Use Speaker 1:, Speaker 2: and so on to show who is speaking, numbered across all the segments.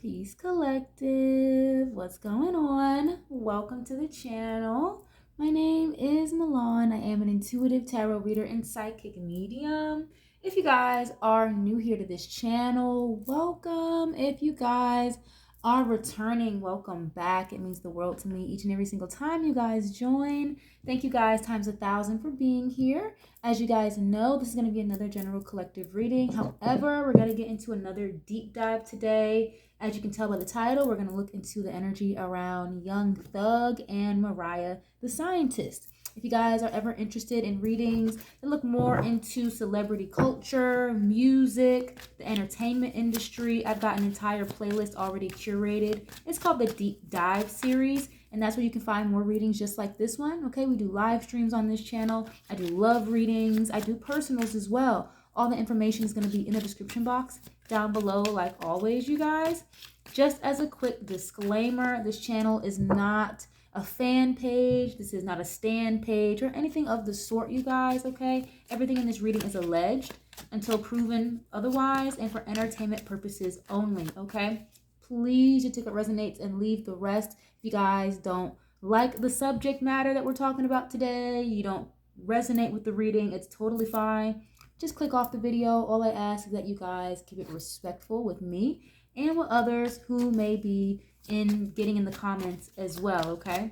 Speaker 1: Peace Collective. What's going on? Welcome to the channel. My name is Milan. I am an intuitive tarot reader and psychic medium. If you guys are new here to this channel, welcome. If you guys are returning, welcome back. It means the world to me each and every single time you guys join. Thank you guys times 1,000 for being here. As you guys know, this is going to be another general collective reading. However, we're going to get into another deep dive today. As you can tell by the title, we're going to look into the energy around Young Thug and Mariah the Scientist. If you guys are ever interested in readings that look more into celebrity culture, music, the entertainment industry, I've got an entire playlist already curated. It's called the Deep Dive series, and that's where you can find more readings just like this one. Okay, we do live streams on this channel. I do love readings. I do personals as well. All the information is going to be in the description box down below, like always, you guys. Just as a quick disclaimer, this channel is not a fan page. This is not a stand page or anything of the sort, you guys, okay? Everything in this reading is alleged until proven otherwise and for entertainment purposes only, okay? Please just take what resonates and leave the rest. If you guys don't like the subject matter that we're talking about today, you don't resonate with the reading, it's totally fine. Just click off the video. All I ask is that you guys keep it respectful with me and with others who may be getting in the comments as well, okay?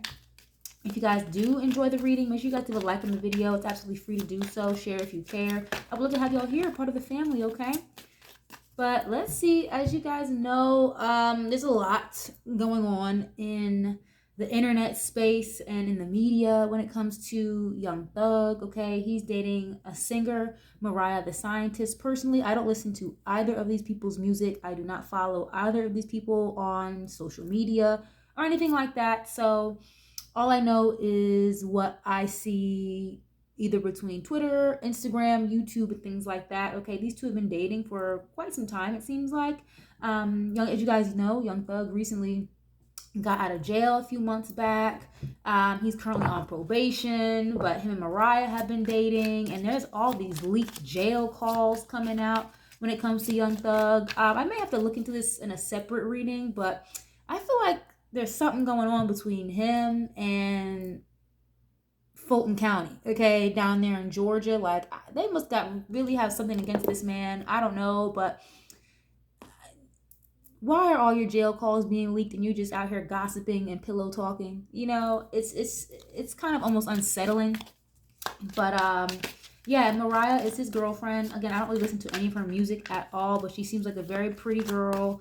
Speaker 1: If you guys do enjoy the reading, make sure you guys leave a like on the video. It's absolutely free to do so. Share if you care. I would love to have y'all here, part of the family, okay? But let's see. As you guys know, there's a lot going on in the internet space and in the media when it comes to Young Thug, okay? He's dating a singer, Mariah the Scientist. Personally, I don't listen to either of these people's music. I do not follow either of these people on social media or anything like that. So all I know is what I see either between Twitter, Instagram, YouTube, and things like that. Okay, these two have been dating for quite some time, it seems like. As you guys know, Young Thug recently got out of jail a few months back. He's currently on probation, but him and Mariah have been dating, and there's all these leaked jail calls coming out when it comes to Young Thug. I may have to look into this in a separate reading, but I feel like there's something going on between him and Fulton County, okay, down there in Georgia. Like, they must really have something against this man. I don't know, but why are all your jail calls being leaked and you're just out here gossiping and pillow talking? You know, it's kind of almost unsettling. But yeah, Mariah is his girlfriend. Again, I don't really listen to any of her music at all, but she seems like a very pretty girl,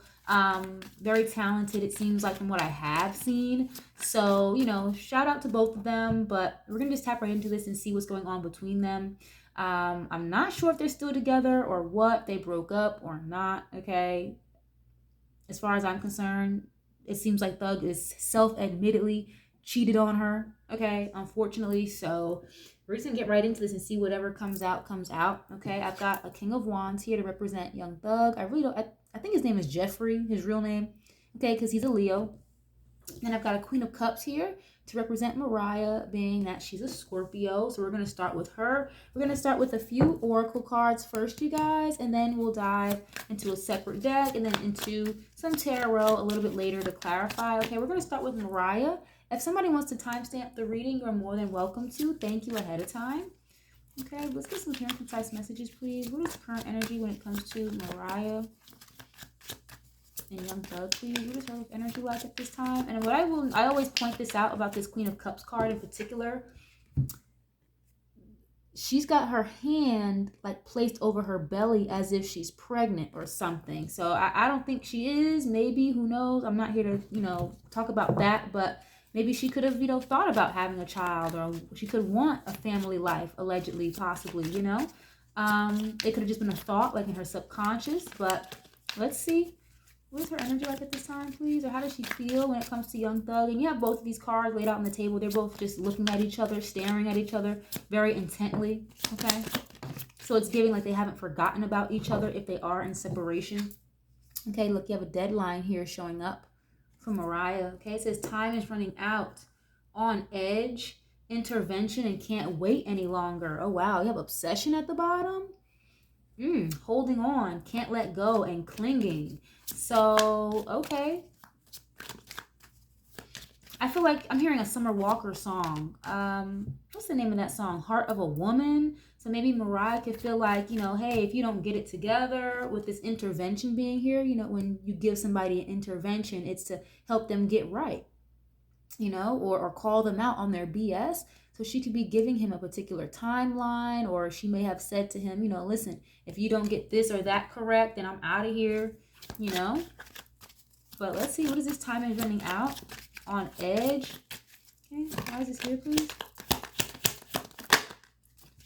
Speaker 1: very talented, it seems like, from what I have seen. So, you know, shout out to both of them, but we're gonna just tap right into this and see what's going on between them. I'm not sure if they're still together or what, they broke up or not, okay? As far as I'm concerned, it seems like Thug is self-admittedly cheated on her, okay, unfortunately. So we're just gonna get right into this and see whatever comes out, okay? I've got a King of Wands here to represent Young Thug. I really don't, I think his name is Jeffrey, his real name, okay, because he's a Leo. Then I've got a Queen of Cups here to represent Mariah, being that she's a Scorpio. So we're going to start with her. We're going to start with a few oracle cards first, you guys, and then we'll dive into a separate deck and then into some tarot a little bit later to clarify. Okay, we're going to start with Mariah. If somebody wants to timestamp the reading, you're more than welcome to. Thank you ahead of time. Okay, let's get some clear and concise messages, please. What is current energy when it comes to Mariah and Young Thug, please? What is her energy like at this time? And what I always point this out about this Queen of Cups card in particular. She's got her hand like placed over her belly as if she's pregnant or something. So I don't think she is. Maybe, who knows? I'm not here to, you know, talk about that, but maybe she could have, you know, thought about having a child, or she could want a family life, allegedly, possibly, you know. It could have just been a thought, like in her subconscious, but let's see. What is her energy like at this time, please? Or how does she feel when it comes to Young Thug? And you have both of these cards laid out on the table. They're both just looking at each other, staring at each other very intently, okay? So it's giving like they haven't forgotten about each other if they are in separation. Okay, look, you have a deadline here showing up for Mariah, okay? It says time is running out, on edge, intervention, and can't wait any longer. Oh, wow, you have obsession at the bottom? Holding on, can't let go, and clinging. So, okay. I feel like I'm hearing a Summer Walker song. What's the name of that song? Heart of a Woman. So maybe Mariah could feel like, hey, if you don't get it together with this intervention being here, when you give somebody an intervention, it's to help them get right, or call them out on their BS. So she could be giving him a particular timeline, or she may have said to him, listen, if you don't get this or that correct, then I'm out of here, But let's see, what is this? Time is running out. On edge. Okay, why is this here, please?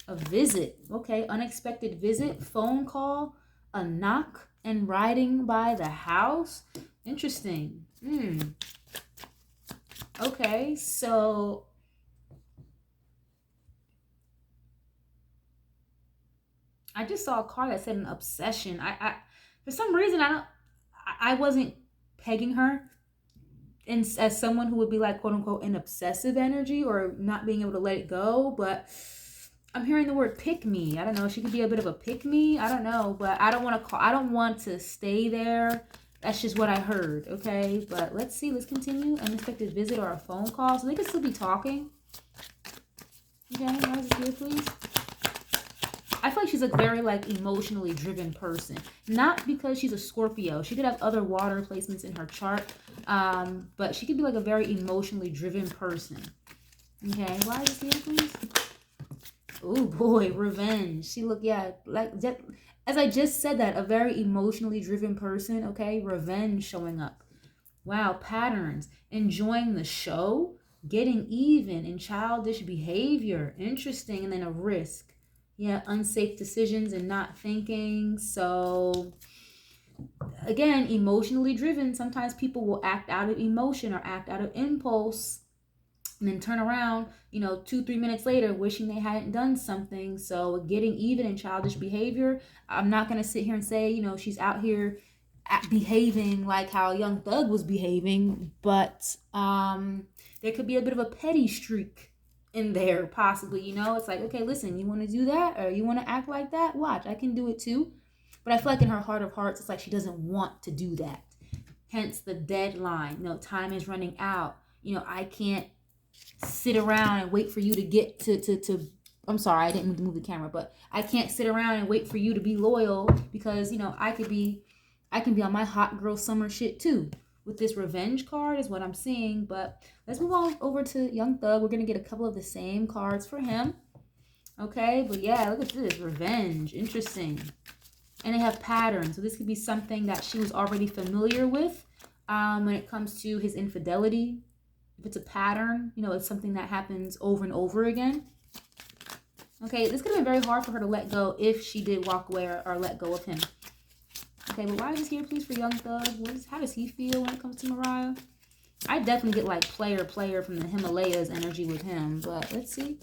Speaker 1: A visit. Okay, unexpected visit, phone call, a knock, and riding by the house. Interesting. Okay, so I just saw a card that said an obsession. I for some reason I wasn't pegging her as someone who would be like, quote unquote, an obsessive energy or not being able to let it go. But I'm hearing the word pick me. I don't know. She could be a bit of a pick me. I don't know. But I don't want to stay there. That's just what I heard. Okay. But let's see. Let's continue. Unexpected visit or a phone call. So they could still be talking. Okay. Why is it here, please? I feel like she's a very emotionally driven person. Not because she's a Scorpio. She could have other water placements in her chart. But she could be a very emotionally driven person. Okay, why is this here, please? Oh boy, revenge. She look, as I just said that, a very emotionally driven person. Okay, revenge showing up. Wow, patterns. Enjoying the show. Getting even in childish behavior. Interesting. And then a risk. Yeah, unsafe decisions and not thinking. So again, emotionally driven. Sometimes people will act out of emotion or act out of impulse and then turn around, 2-3 minutes later, wishing they hadn't done something. So getting even in childish behavior. I'm not going to sit here and say, she's out here behaving like how Young Thug was behaving, but there could be a bit of a petty streak in there, possibly. It's like, okay, listen, you want to do that or you want to act like that? Watch, I can do it too. But I feel like in her heart of hearts, it's like she doesn't want to do that. Hence the deadline. Time is running out. I can't sit around and wait for you to get to I'm sorry, I didn't mean to move the camera, but I can't sit around and wait for you to be loyal because, I can be on my hot girl summer shit too. With this revenge card is what I'm seeing. But let's move on over to Young Thug. We're going to get a couple of the same cards for him. Okay, but yeah, look at this. Revenge. Interesting. And they have patterns. So this could be something that she was already familiar with when it comes to his infidelity. If it's a pattern, it's something that happens over and over again. Okay, this could have been very hard for her to let go if she did walk away or let go of him. Okay, but why is this here, please, for Young Thug? How does he feel when it comes to Mariah? I definitely get player from the Himalayas energy with him. But let's see.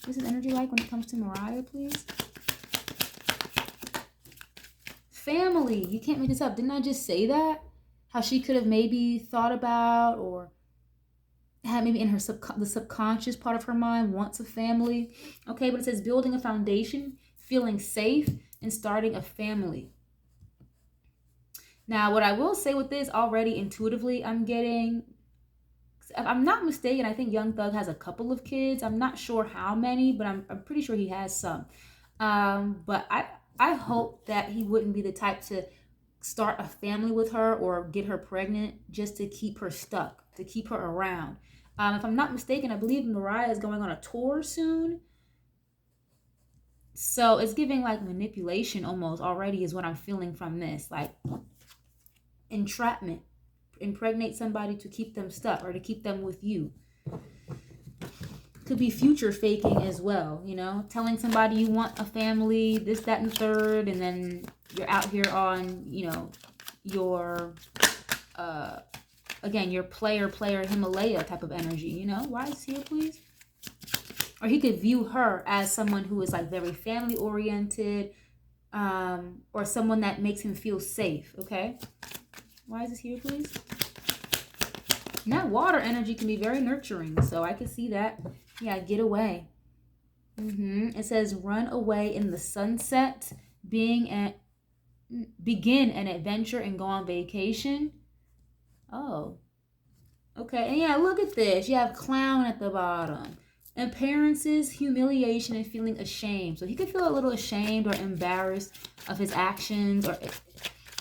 Speaker 1: What's his energy like when it comes to Mariah, please? Family. You can't make this up. Didn't I just say that? How she could have maybe thought about or had maybe in her the subconscious part of her mind wants a family. Okay, but it says building a foundation, feeling safe, and starting a family. Now, what I will say with this already intuitively, I'm getting, if I'm not mistaken, I think Young Thug has a couple of kids. I'm not sure how many, but I'm pretty sure he has some. But I hope that he wouldn't be the type to start a family with her or get her pregnant just to keep her stuck, to keep her around. If I'm not mistaken, I believe Mariah is going on a tour soon. So it's giving manipulation almost already is what I'm feeling from this. Entrapment. Impregnate somebody to keep them stuck or to keep them with you. Could be future faking as well, telling somebody you want a family, this, that, and third, and then you're out here on, your again, your player Himalaya type of energy, Why is he here, please? Or he could view her as someone who is very family oriented, or someone that makes him feel safe. Okay, why is this here, please? And that water energy can be very nurturing, so I can see that. Yeah, get away. It says run away in the sunset begin an adventure and go on vacation. Oh, okay. And yeah, look at this. You have clown at the bottom. Appearances, humiliation, and feeling ashamed. So he could feel a little ashamed or embarrassed of his actions,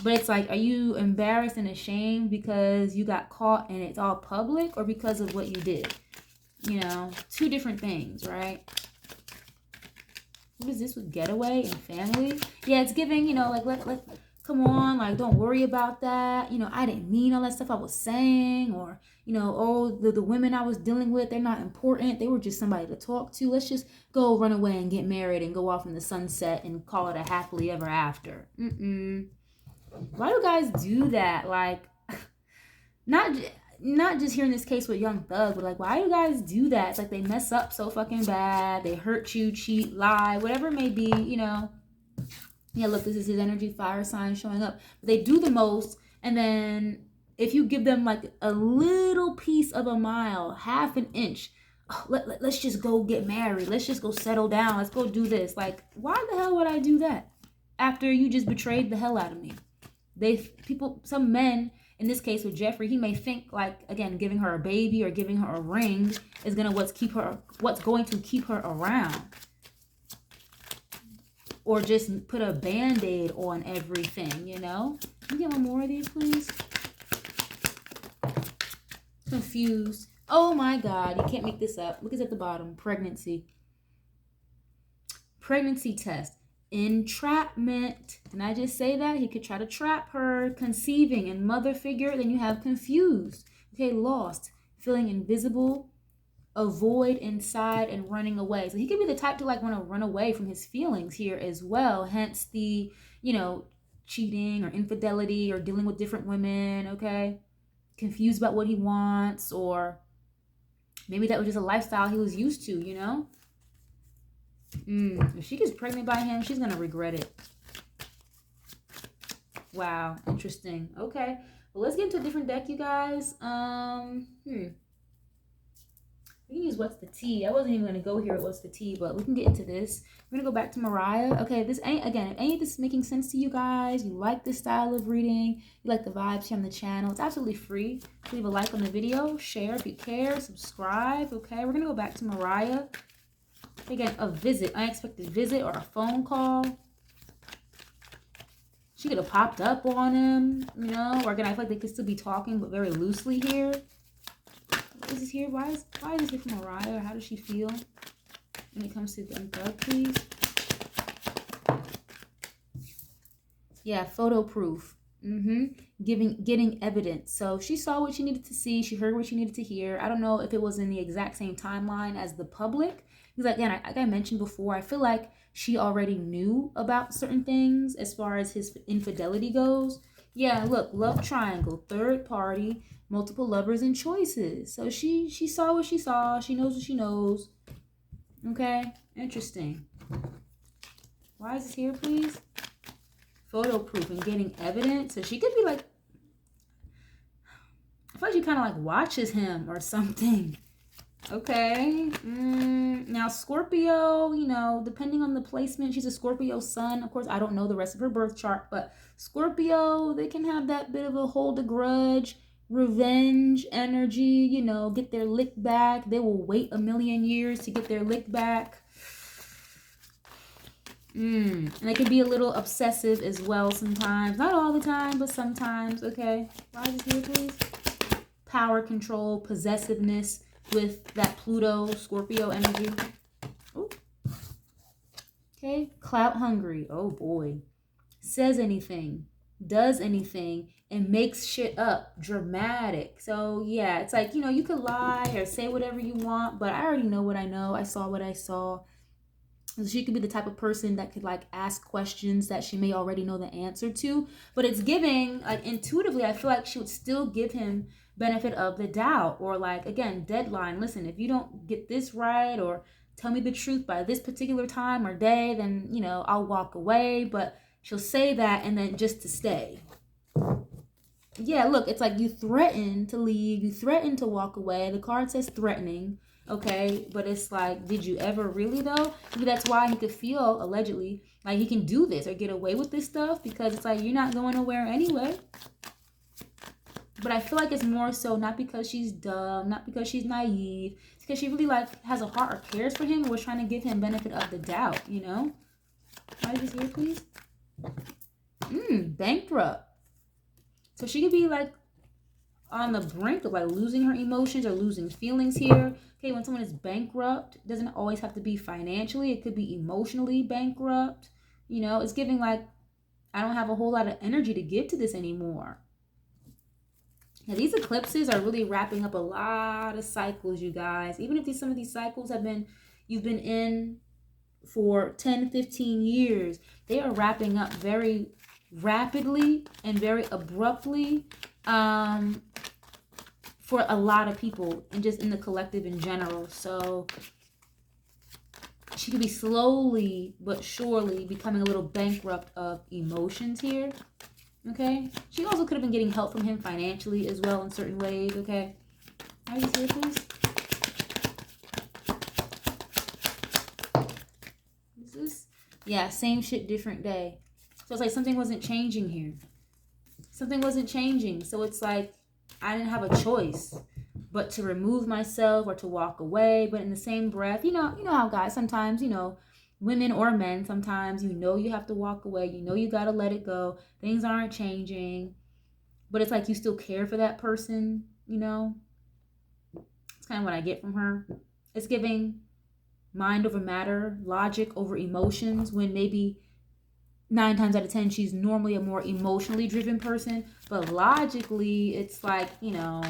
Speaker 1: but it's like, are you embarrassed and ashamed because you got caught and it's all public, or because of what you did? You know, two different things, right? What is this with getaway and family? Yeah, it's giving, you know, like, let come on, like, don't worry about that. You know, I didn't mean all that stuff I was saying. Or, you know, oh, the women I was dealing with, they're not important. They were just somebody to talk to. Let's just go run away and get married and go off in the sunset and call it a happily ever after. Why do guys do that? Like, not just here in this case with Young Thug, but like, why do guys do that? It's like they mess up so fucking bad. They hurt you, cheat, lie, whatever it may be, you know. Yeah, look, this is his energy, fire sign showing up. But they do the most, and then if you give them like a little piece of a mile, half an inch, oh, let's just go get married. Let's just go settle down. Let's go do this. Like, why the hell would I do that after you just betrayed the hell out of me? Some men, in this case with Jeffrey, he may think like, again, giving her a baby or giving her a ring is what's going to keep her around. Or just put a band-aid on everything, you know? Can you get one more of these, please? Confused. Oh my God, you can't make this up. Look, it's at the bottom. Pregnancy. Pregnancy test. Entrapment. Didn't I just say that? He could try to trap her. Conceiving and mother figure. Then you have confused. Okay, lost. Feeling invisible. Avoid inside and running away. So he could be the type to like want to run away from his feelings here as well. Hence the, you know, cheating or infidelity or dealing with different women. Okay. Confused about what he wants, or maybe that was just a lifestyle he was used to, you know? If she gets pregnant by him, she's going to regret it. Wow. Interesting. Okay. Well, let's get into a different deck, you guys. We can use What's the Tea. I wasn't even going to go here at What's the Tea, but we can get into this. We're going to go back to Mariah. Okay, if any of this is making sense to you guys, you like this style of reading, you like the vibes here on the channel, it's absolutely free. Leave a like on the video, share if you care, subscribe, okay? We're going to go back to Mariah. Again, a visit, unexpected visit or a phone call. She could have popped up on him, you know? Or again, I feel like they could still be talking, but very loosely here. What is this here? Why is this here from Mariah? Or how does she feel when it comes to the Thug, please? Yeah, photo proof. Getting evidence. So she saw what she needed to see. She heard what she needed to hear. I don't know if it was in the exact same timeline as the public. Because again, like I mentioned before, I feel like she already knew about certain things as far as his infidelity goes. Yeah, look, love triangle, third party, multiple lovers and choices. So she saw what she saw. She knows what she knows. Okay, interesting. Why is this here, please? Photo proof and getting evidence. So she could be like, I feel like she kind of like watches him or something. Okay. Now Scorpio, you know, depending on the placement, she's a Scorpio sun. Of course, I don't know the rest of her birth chart, but Scorpio, they can have that bit of a hold a grudge, revenge energy, you know, get their lick back. They will wait a million years to get their lick back. And they can be a little obsessive as well sometimes. Not all the time, but sometimes, okay? Why is this here, please? Power control, possessiveness with that Pluto, Scorpio energy. Ooh. Okay, clout hungry. Oh boy. Says anything, does anything, and makes shit up. Dramatic. So yeah, it's like, you know, you could lie or say whatever you want, but I already know what I know. I saw what I saw. So she could be the type of person that could like ask questions that she may already know the answer to, but it's giving like intuitively, I feel like she would still give him benefit of the doubt, or like, again, deadline. Listen, if you don't get this right or tell me the truth by this particular time or day, then, you know, I'll walk away. But she'll say that and then just to stay. Yeah, look, it's like you threaten to leave, you threaten to walk away. The card says threatening. Okay, but it's like, did you ever really though? Maybe that's why he could feel, allegedly, like he can do this or get away with this stuff, because it's like, you're not going nowhere anyway. But I feel like it's more so not because she's dumb, not because she's naive. It's because she really like has a heart or cares for him, or was trying to give him benefit of the doubt, you know? Why is this here, please? Bankrupt. So she could be like on the brink of like losing her emotions or losing feelings here. Okay, when someone is bankrupt, it doesn't always have to be financially. It could be emotionally bankrupt. You know, it's giving like, I don't have a whole lot of energy to give to this anymore. Now, these eclipses are really wrapping up a lot of cycles, you guys. Even if some of these cycles you've been in for 10, 15 years, they are wrapping up very rapidly and very abruptly for a lot of people, and just in the collective in general. So she could be slowly but surely becoming a little bankrupt of emotions here. Okay, she also could have been getting help from him financially as well in certain ways. Okay, are you here, please? What is this? Yeah, same shit, different day. So it's like something wasn't changing here. Something wasn't changing. So it's like I didn't have a choice but to remove myself or to walk away. But in the same breath, you know how guys sometimes, women or men, sometimes you have to walk away, you got to let it go, things aren't changing, but it's like you still care for that person. It's kind of what I get from her. It's giving mind over matter, logic over emotions, when maybe 9 times out of 10 she's normally a more emotionally driven person, but logically it's like, I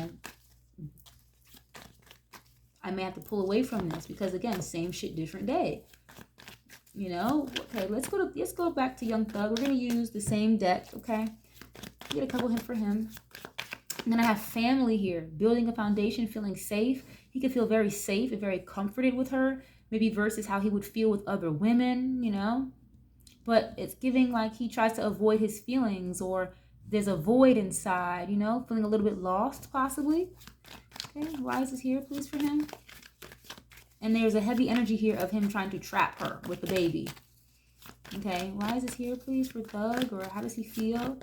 Speaker 1: may have to pull away from this because, again, same shit, different day. Okay, let's go back to Young Thug. We're gonna use the same deck. Okay, get a couple him for him. And then I have family here, building a foundation, feeling safe. He could feel very safe and very comforted with her, maybe versus how he would feel with other women. But it's giving like he tries to avoid his feelings, or there's a void inside. Feeling a little bit lost, possibly. Okay, why is this here, please, for him? And there's a heavy energy here of him trying to trap her with the baby. Okay, why is this here, please, for Thug? Or how does he feel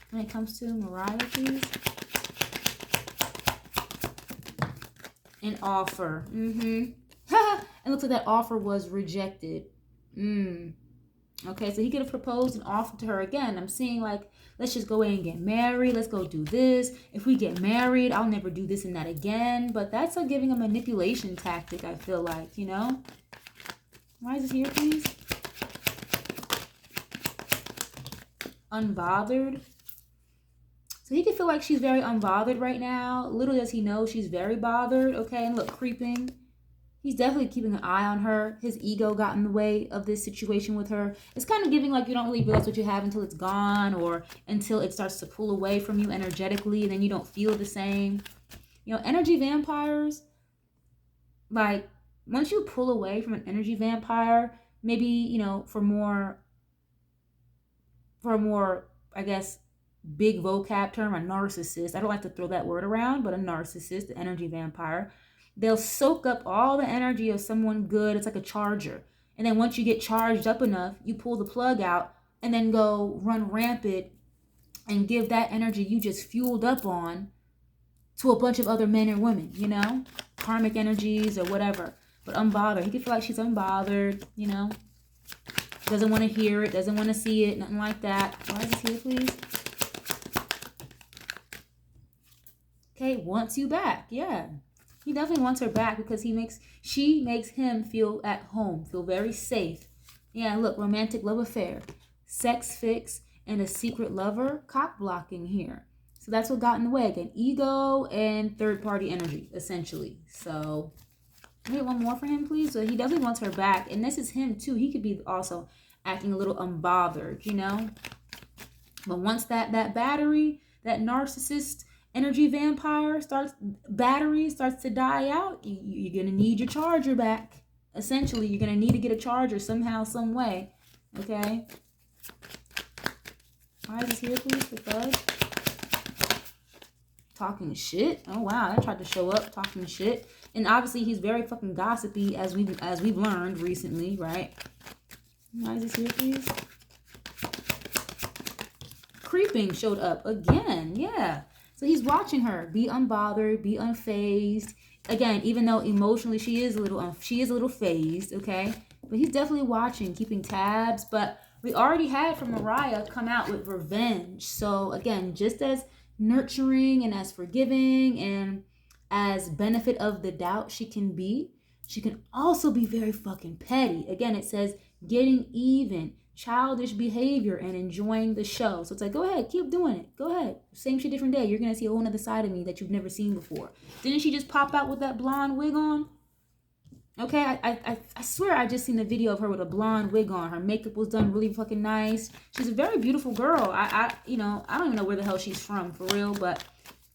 Speaker 1: when it comes to Mariah, please? An offer. It looks like that offer was rejected. Okay, so he could have proposed an offer to her again. I'm seeing like, let's just go in and get married. Let's go do this. If we get married, I'll never do this and that again. But that's like giving a manipulation tactic, I feel like, Why is this here, please? Unbothered. So he could feel like she's very unbothered right now. Little does he know she's very bothered. Okay, and look, creeping. He's definitely keeping an eye on her. His ego got in the way of this situation with her. It's kind of giving like you don't really realize what you have until it's gone, or until it starts to pull away from you energetically, and then you don't feel the same. Energy vampires, like once you pull away from an energy vampire, maybe, for more, I guess, big vocab term, a narcissist. I don't like to throw that word around, but a narcissist, the energy vampire, they'll soak up all the energy of someone good. It's like a charger. And then once you get charged up enough, you pull the plug out and then go run rampant and give that energy you just fueled up on to a bunch of other men and women, karmic energies or whatever. But unbothered. He could feel like she's unbothered, doesn't want to hear it, doesn't want to see it, nothing like that. Why is this here, please? Okay, wants you back. Yeah. He definitely wants her back because she makes him feel at home, feel very safe. Yeah, look, romantic love affair, sex fix, and a secret lover, cock blocking here. So that's what got in the way. Again, ego and third party energy, essentially. So can we get one more for him, please? So he definitely wants her back. And this is him too. He could be also acting a little unbothered, But once that battery, that narcissist energy vampire starts to die out, you're going to need your charger back. Essentially, you're going to need to get a charger somehow, some way. Okay? Why is this here, please, for Thug? talking shit. Oh wow, that tried to show up talking shit. And obviously he's very fucking gossipy, as we've learned recently, right? Why is this here, please? Creeping showed up again. Yeah. So he's watching her be unbothered, be unfazed. Again, even though emotionally she is a little phased, okay? But he's definitely watching, keeping tabs. But we already had from Mariah come out with revenge. So again, just as nurturing and as forgiving and as benefit of the doubt she can also be very fucking petty. Again, it says getting even, childish behavior, and enjoying the show. So it's like, go ahead, keep doing it. Go ahead. Same shit, different day. You're going to see a whole other side of me that you've never seen before. Didn't she just pop out with that blonde wig on? Okay, I swear I just seen a video of her with a blonde wig on. Her makeup was done really fucking nice. She's a very beautiful girl. I don't even know where the hell she's from for real, but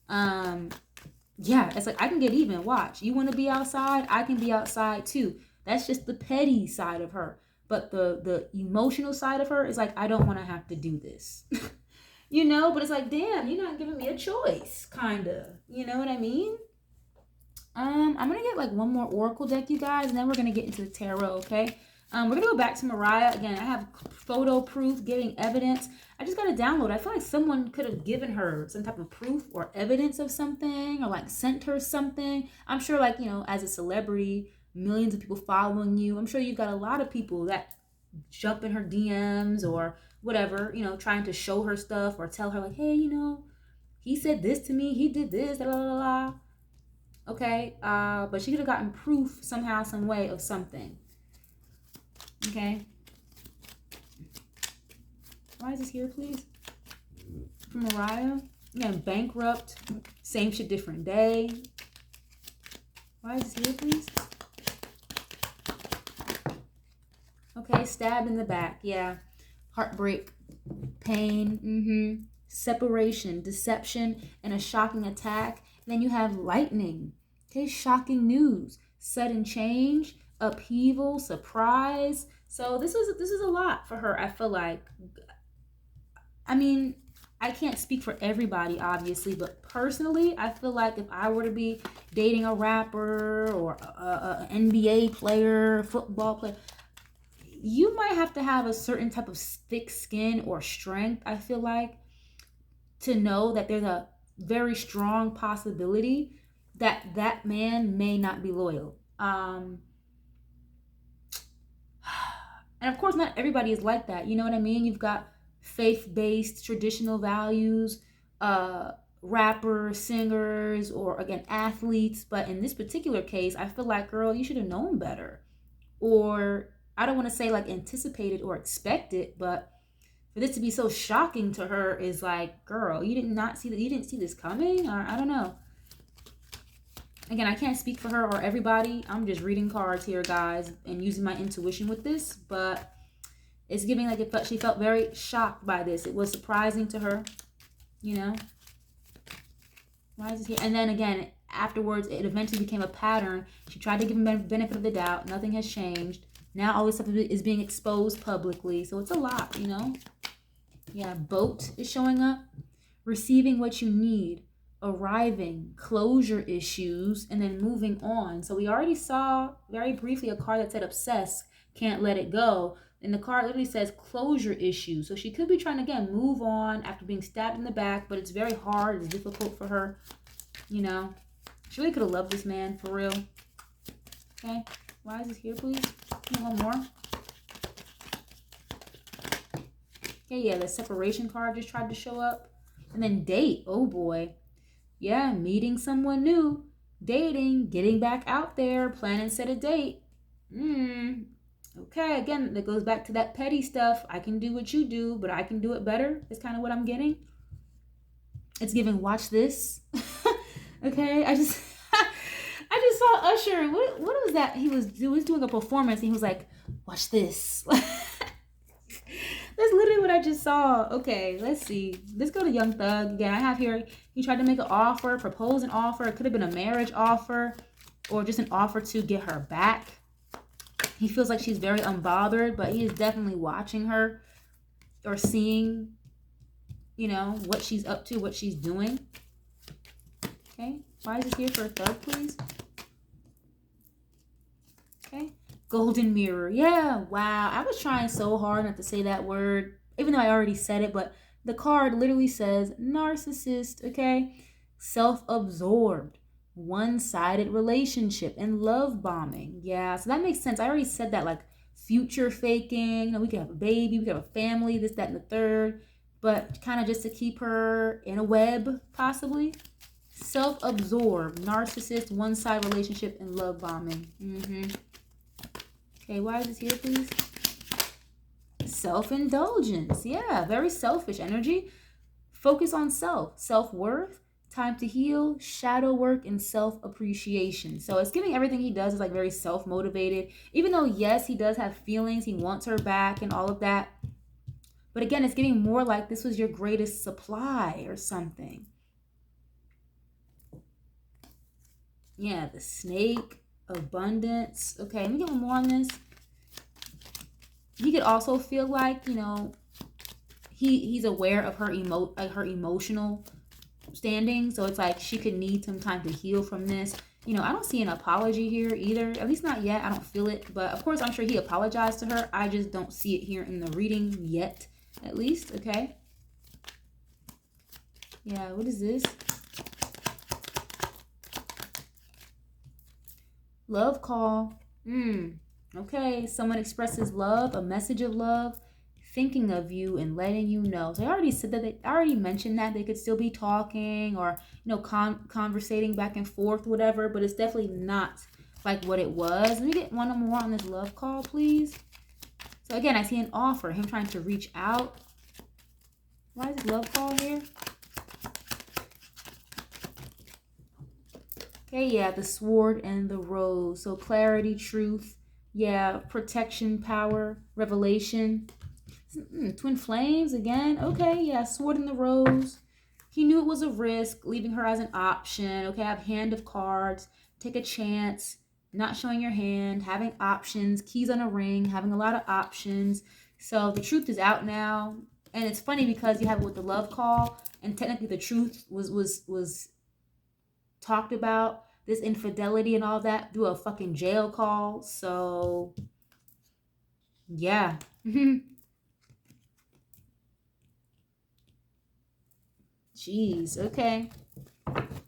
Speaker 1: yeah, it's like I can get even. Watch. You want to be outside? I can be outside too. That's just the petty side of her. But the emotional side of her is like, I don't want to have to do this. You know, but it's like, damn, you're not giving me a choice, kind of. You know what I mean? I'm going to get like one more oracle deck, you guys, and then we're going to get into the tarot, okay? We're going to go back to Mariah. Again, I have photo proof, giving evidence. I just got to download. I feel like someone could have given her some type of proof or evidence of something, or like sent her something. I'm sure, like, you know, as a celebrity, millions of people following you, I'm sure you've got a lot of people that jump in her DMs or whatever, you know, trying to show her stuff or tell her like, hey, you know, he said this to me, he did this, blah, blah, blah. Okay, but she could have gotten proof somehow, some way of something. Okay. Why is this here, please? From Mariah. Again, bankrupt. Same shit, different day. Why is this here, please? Okay, stabbed in the back. Yeah. Heartbreak. Pain. Separation, deception, and a shocking attack. And then you have lightning. Okay, shocking news. Sudden change. Upheaval. Surprise. So this is a lot for her, I feel like. I mean, I can't speak for everybody, obviously, but personally, I feel like if I were to be dating a rapper or an NBA player, football player, you might have to have a certain type of thick skin or strength, I feel like, to know that there's a very strong possibility that that man may not be loyal. And of course, not everybody is like that. You know what I mean? You've got faith-based traditional values, rappers, singers, or again, athletes. But in this particular case, I feel like, girl, you should have known better. Or I don't want to say like anticipated or expected, but for this to be so shocking to her is like, girl, you didn't see this coming? Or I don't know. Again, I can't speak for her or everybody. I'm just reading cards here, guys, and using my intuition with this, but it's giving like she felt very shocked by this. It was surprising to her, you know. Why is it here? And then again, afterwards, it eventually became a pattern. She tried to give him benefit of the doubt. Nothing has changed. Now all this stuff is being exposed publicly. So it's a lot, you know. Yeah, boat is showing up. Receiving what you need. Arriving. Closure issues. And then moving on. So we already saw very briefly a card that said obsessed. Can't let it go. And the card literally says closure issues. So she could be trying to, again, move on after being stabbed in the back. But it's very hard. It's difficult for her. You know. She really could have loved this man. For real. Okay. Why is this here, please? One more. Okay, yeah. The separation card just tried to show up. And then date. Oh, boy. Yeah. Meeting someone new. Dating. Getting back out there. Plan and set a date. Okay, again, that goes back to that petty stuff. I can do what you do, but I can do it better. Is kind of what I'm getting. It's giving watch this. Okay, I just saw Usher. What was that? He was doing a performance and he was like, watch this. That's literally what I just saw. Okay, let's see. Let's go to Young Thug. Again, I have here, he tried to make an offer, propose an offer. It could have been a marriage offer or just an offer to get her back. He feels like she's very unbothered, but he is definitely watching her or seeing, you know, what she's up to, what she's doing. Okay. Why is it here for a third, please? Okay. Golden mirror. Yeah. Wow. I was trying so hard not to say that word, even though I already said it, but the card literally says narcissist. Okay. Self-absorbed, one-sided relationship, and love bombing. Yeah. So that makes sense. I already said that, like future faking. You know, we could have a baby, we could have a family, this, that, and the third, but kind of just to keep her in a web, possibly. Self-absorbed, narcissist, one-sided relationship, and love bombing. Okay, why is this here, please? Self-indulgence. Yeah, very selfish energy. Focus on self, self-worth, time to heal, shadow work, and self-appreciation. So it's giving everything he does is like very self-motivated. Even though, yes, he does have feelings, he wants her back and all of that. But again, it's getting more like this was your greatest supply or something. Yeah, the snake, abundance. Okay, let me get one more on this. He could also feel like, you know, he's aware of her emotional standing. So it's like she could need some time to heal from this. You know, I don't see an apology here either. At least not yet. I don't feel it. But of course, I'm sure he apologized to her. I just don't see it here in the reading yet, at least. Okay. Yeah, what is this? Love call. Okay, someone expresses love, a message of love, thinking of you and letting you know. So I already said that, I already mentioned that they could still be talking or, you know, conversating back and forth, whatever, but it's definitely not like what it was. Let me get one more on this love call, please. So again, I see an offer, him trying to reach out. Why is this love call here? Okay, yeah, the sword and the rose. So clarity, truth, yeah, protection, power, revelation. Twin flames again. Okay, yeah, sword and the rose. He knew it was a risk, leaving her as an option. Okay, I have hand of cards, take a chance, not showing your hand, having options, keys on a ring, having a lot of options. So the truth is out now. And it's funny because you have it with the love call, and technically the truth was talked about, this infidelity and all that, through a fucking jail call. So yeah. Jeez, okay.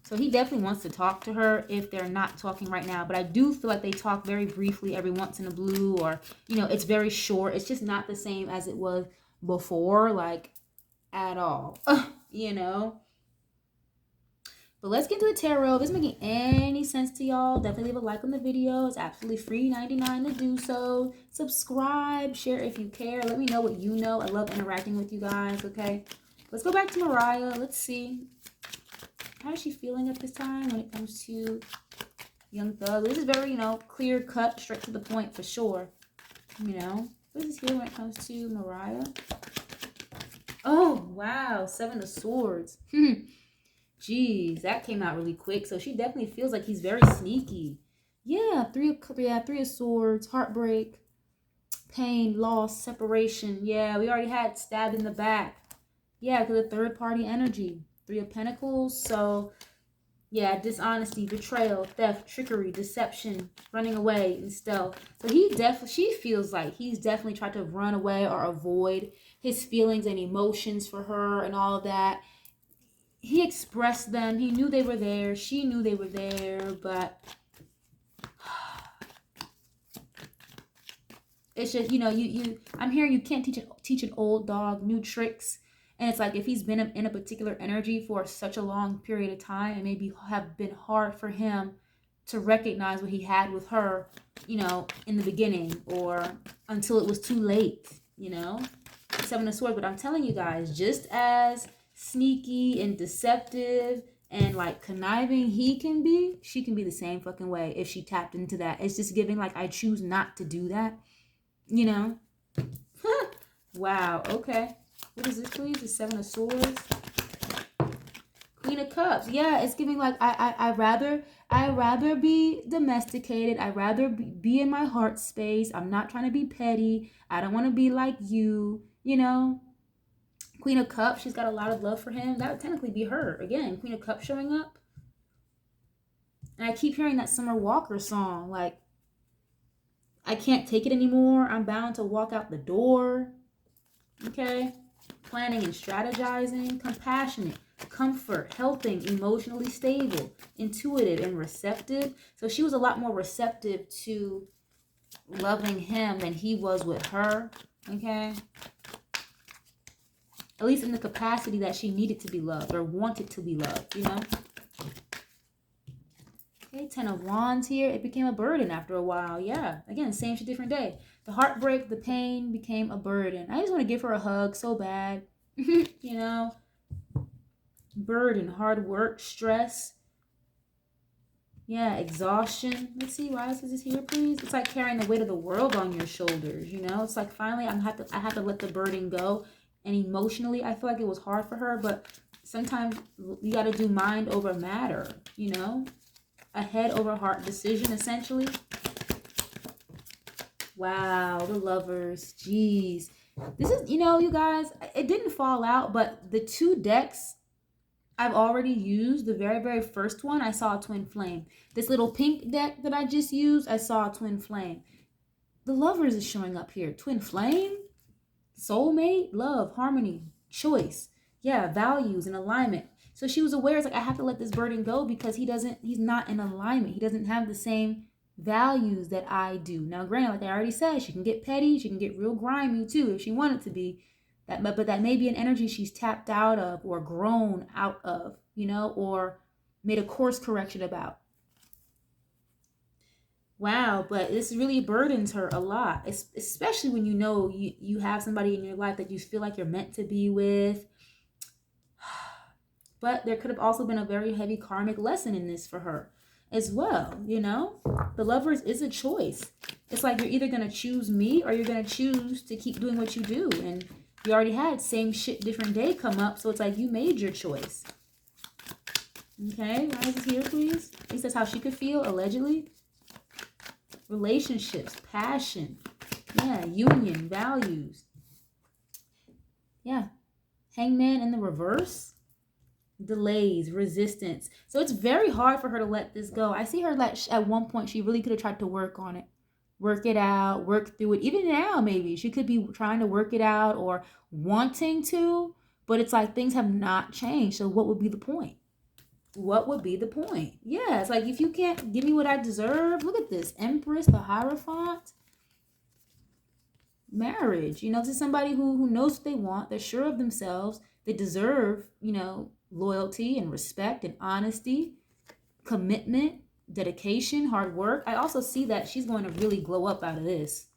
Speaker 1: So he definitely wants to talk to her if they're not talking right now. But I do feel like they talk very briefly every once in a blue, or, you know, it's very short. It's just not the same as it was before, like, at all. You know? But let's get to the tarot. If it's making any sense to y'all, definitely leave a like on the video. It's absolutely free, 99 to do so. Subscribe, share if you care. Let me know what you know. I love interacting with you guys, okay? Let's go back to Mariah. Let's see. How is she feeling at this time when it comes to Young Thug? This is very, you know, clear cut, straight to the point for sure. You know? What is this here when it comes to Mariah? Oh, wow. 7 of Swords. Jeez, that came out really quick. So she definitely feels like he's very sneaky. Yeah, three of Swords, heartbreak, pain, loss, separation. Yeah, we already had stabbed in the back. Yeah, because of third party energy. 3 of Pentacles. So yeah, dishonesty, betrayal, theft, trickery, deception, running away, and stealth. So she feels like he's definitely tried to run away or avoid his feelings and emotions for her and all of that. He expressed them. He knew they were there. She knew they were there, but it's just, you know, I'm hearing you can't teach an old dog new tricks. And it's like, if he's been in a particular energy for such a long period of time, it maybe have been hard for him to recognize what he had with her, you know, in the beginning, or until it was too late, you know. 7 of Swords. But I'm telling you guys, just as sneaky and deceptive and like conniving he can be, she can be the same fucking way if she tapped into that. It's just giving like, I choose not to do that, you know. Wow. Okay, what is this, please? The 7 of Swords, Queen of Cups. Yeah, it's giving like, I rather be domesticated. I rather be in my heart space. I'm not trying to be petty. I don't want to be like you, you know. Queen of Cups, she's got a lot of love for him. That would technically be her. Again, Queen of Cups showing up. And I keep hearing that Summer Walker song, like, I can't take it anymore. I'm bound to walk out the door. Okay? Planning and strategizing, compassionate, comfort, helping, emotionally stable, intuitive, and receptive. So she was a lot more receptive to loving him than he was with her. Okay? At least in the capacity that she needed to be loved or wanted to be loved, you know? Okay, 10 of Wands here. It became a burden after a while. Yeah, again, same shit, different day. The heartbreak, the pain became a burden. I just want to give her a hug so bad. You know? Burden, hard work, stress. Yeah, exhaustion. Let's see, why is this here, please? It's like carrying the weight of the world on your shoulders, you know? It's like finally I have to let the burden go. And emotionally, I feel like it was hard for her, but sometimes you got to do mind over matter, you know? A head over heart decision, essentially. Wow, the Lovers. Jeez. This is, you know, you guys, it didn't fall out, but the 2 decks I've already used. The very, very first one, I saw a twin flame. This little pink deck that I just used, I saw a twin flame. The Lovers is showing up here. Twin flame? Soulmate, love, harmony, choice, yeah, values and alignment. So she was aware, it's like, I have to let this burden go because he's not in alignment. He doesn't have the same values that I do. Now, granted, like I already said, she can get petty, she can get real grimy too if she wanted to be. But that may be an energy she's tapped out of or grown out of, you know, or made a course correction about. Wow, but this really burdens her a lot, especially when you know you have somebody in your life that you feel like you're meant to be with. But there could have also been a very heavy karmic lesson in this for her as well, you know? The Lovers is a choice. It's like you're either going to choose me or you're going to choose to keep doing what you do. And you already had same shit, different day come up, so it's like you made your choice. Okay, why is this here, please? At least that's how she could feel, allegedly. Relationships, passion, yeah, union, values. Yeah, Hangman in the reverse. Delays, resistance. So it's very hard for her to let this go. I see her like at one point she really could have tried to work on it. Work it out, work through it. Even now, maybe she could be trying to work it out or wanting to, but it's like things have not changed. So what would be the point? What would be the point? Yeah, it's like if you can't give me what I deserve, look at this. Empress, the Hierophant. Marriage, you know, to somebody who knows what they want, they're sure of themselves, they deserve, you know, loyalty and respect and honesty, commitment, dedication, hard work. I also see that she's going to really glow up out of this.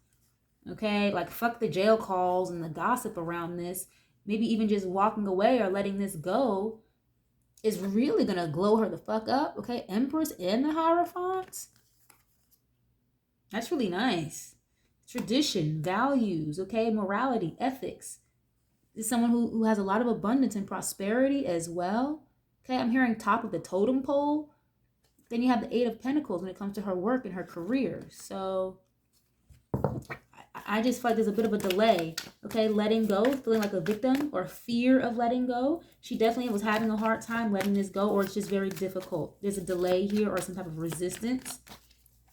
Speaker 1: Okay, like fuck the jail calls and the gossip around this. Maybe even just walking away or letting this go is really going to glow her the fuck up. Okay, Empress and the Hierophants. That's really nice. Tradition, values, okay, morality, ethics. This is someone who has a lot of abundance and prosperity as well. Okay, I'm hearing top of the totem pole. Then you have the 8 of Pentacles when it comes to her work and her career. So I just feel like there's a bit of a delay. Okay, letting go, feeling like a victim or fear of letting go. She definitely was having a hard time letting this go, or it's just very difficult. There's a delay here or some type of resistance.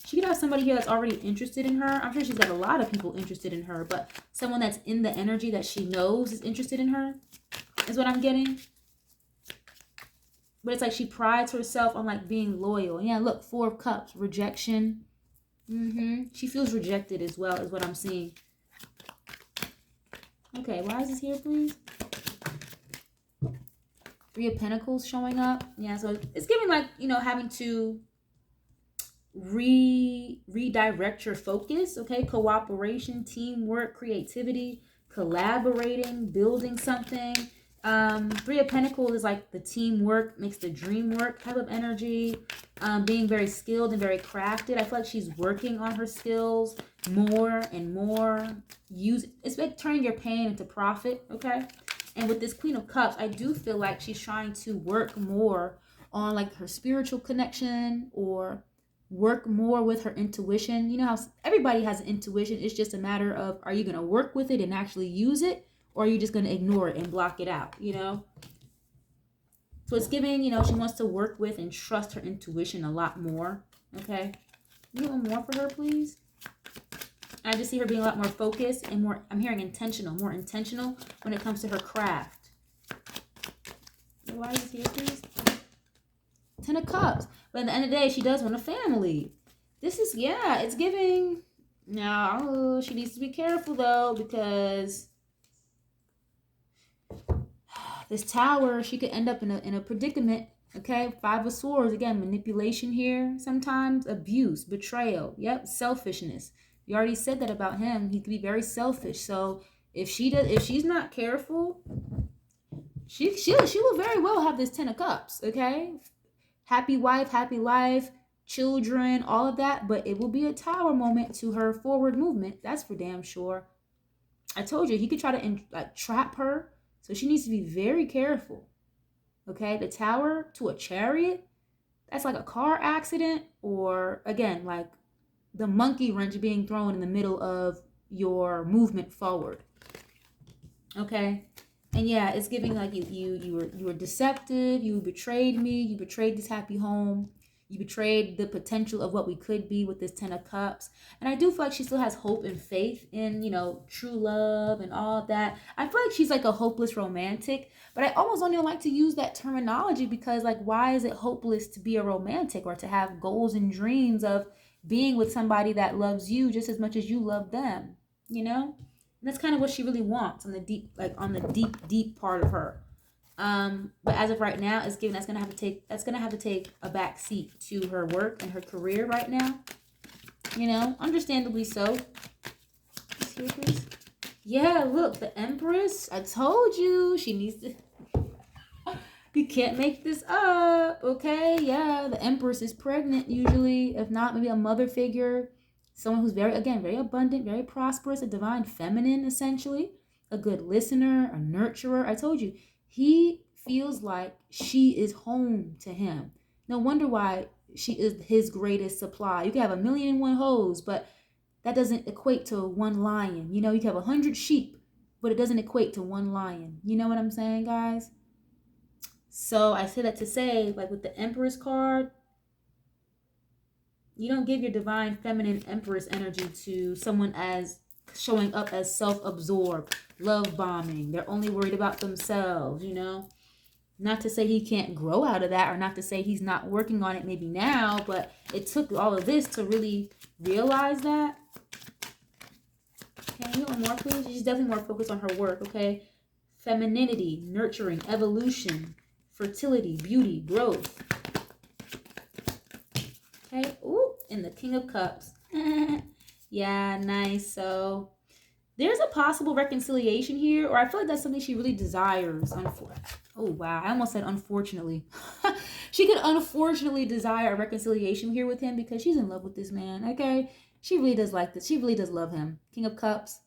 Speaker 1: She could have somebody here that's already interested in her. I'm sure she's got a lot of people interested in her, but someone that's in the energy that she knows is interested in her is what I'm getting. But it's like she prides herself on like being loyal. Yeah, look, 4 of Cups, rejection. She feels rejected as well, is what I'm seeing. Okay, why is this here, please? 3 of Pentacles showing up. Yeah, so it's giving like, you know, having to redirect your focus. Okay, cooperation, teamwork, creativity, collaborating, building something. 3 of Pentacles is like the teamwork makes the dream work type of energy. Being very skilled and very crafted. I feel like she's working on her skills more and more. It's like turning your pain into profit. Okay, and with this Queen of Cups, I do feel like she's trying to work more on like her spiritual connection or work more with her intuition. You know how everybody has an intuition. It's just a matter of, are you going to work with it and actually use it, or are you just going to ignore it and block it out, you know? So it's giving, she wants to work with and trust her intuition a lot more. Okay. You want more for her, please? I just see her being a lot more focused and more, I'm hearing intentional, more intentional when it comes to her craft. Why is here, please? 10 of Cups. But at the end of the day, she does want a family. This is, yeah, it's giving. Now, she needs to be careful, though, because this Tower, she could end up in a predicament. Okay, 5 of Swords. Again, manipulation here. Sometimes abuse, betrayal. Yep, selfishness. You already said that about him. He could be very selfish. So if she's not careful, she will very well have this 10 of Cups. Okay, happy wife, happy life, children, all of that. But it will be a Tower moment to her forward movement. That's for damn sure. I told you he could try to trap her. So she needs to be very careful. Okay, the Tower to a Chariot, that's like a car accident, or again, like the monkey wrench being thrown in the middle of your movement forward. Okay, and yeah, it's giving like you were deceptive, you betrayed me, you betrayed this happy home, you betrayed the potential of what we could be with this 10 of Cups. And I do feel like she still has hope and faith in, true love and all of that. I feel like she's like a hopeless romantic, but I almost don't even like to use that terminology because, like, why is it hopeless to be a romantic or to have goals and dreams of being with somebody that loves you just as much as you love them, And that's kind of what she really wants on the deep part of her. But as of right now, it's giving that's gonna have to take a back seat to her work and her career right now. Understandably so. Let's see, please. Yeah, look, the Empress. I told you she needs to. You can't make this up, okay? Yeah, the Empress is pregnant usually. If not, maybe a mother figure, someone who's very abundant, very prosperous, a divine feminine essentially, a good listener, a nurturer. I told you. He feels like she is home to him. No wonder why she is his greatest supply. You can have 1,000,001 hoes, but that doesn't equate to one lion. You can have 100 sheep, but it doesn't equate to one lion. You know what I'm saying, guys? So I say that to say, like with the Empress card, you don't give your divine feminine Empress energy to someone as showing up as self-absorbed, love bombing. They're only worried about themselves, Not to say he can't grow out of that, or not to say he's not working on it maybe now, but it took all of this to really realize that. Okay, you want more, please? She's definitely more focused on her work, okay? Femininity, nurturing, evolution, fertility, beauty, growth. Okay, ooh, and the King of Cups. Yeah, nice. So there's a possible reconciliation here, or I feel like that's something she really desires. Oh, wow. I almost said unfortunately. She could unfortunately desire a reconciliation here with him because she's in love with this man, okay? She really does like this. She really does love him. King of Cups.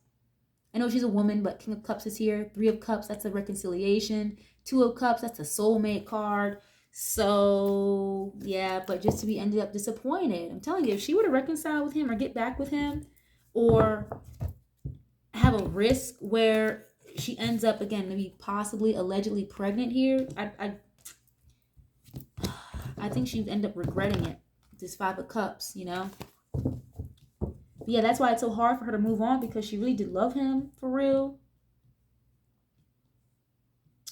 Speaker 1: I know she's a woman, but King of Cups is here. 3 of Cups, that's a reconciliation. 2 of Cups, that's a soulmate card. So, yeah, but just to be ended up disappointed. I'm telling you, if she were to reconcile with him or get back with him or have a risk where she ends up, again, maybe possibly allegedly pregnant here, I think she'd end up regretting it. This 5 of Cups, But yeah, that's why it's so hard for her to move on because she really did love him for real.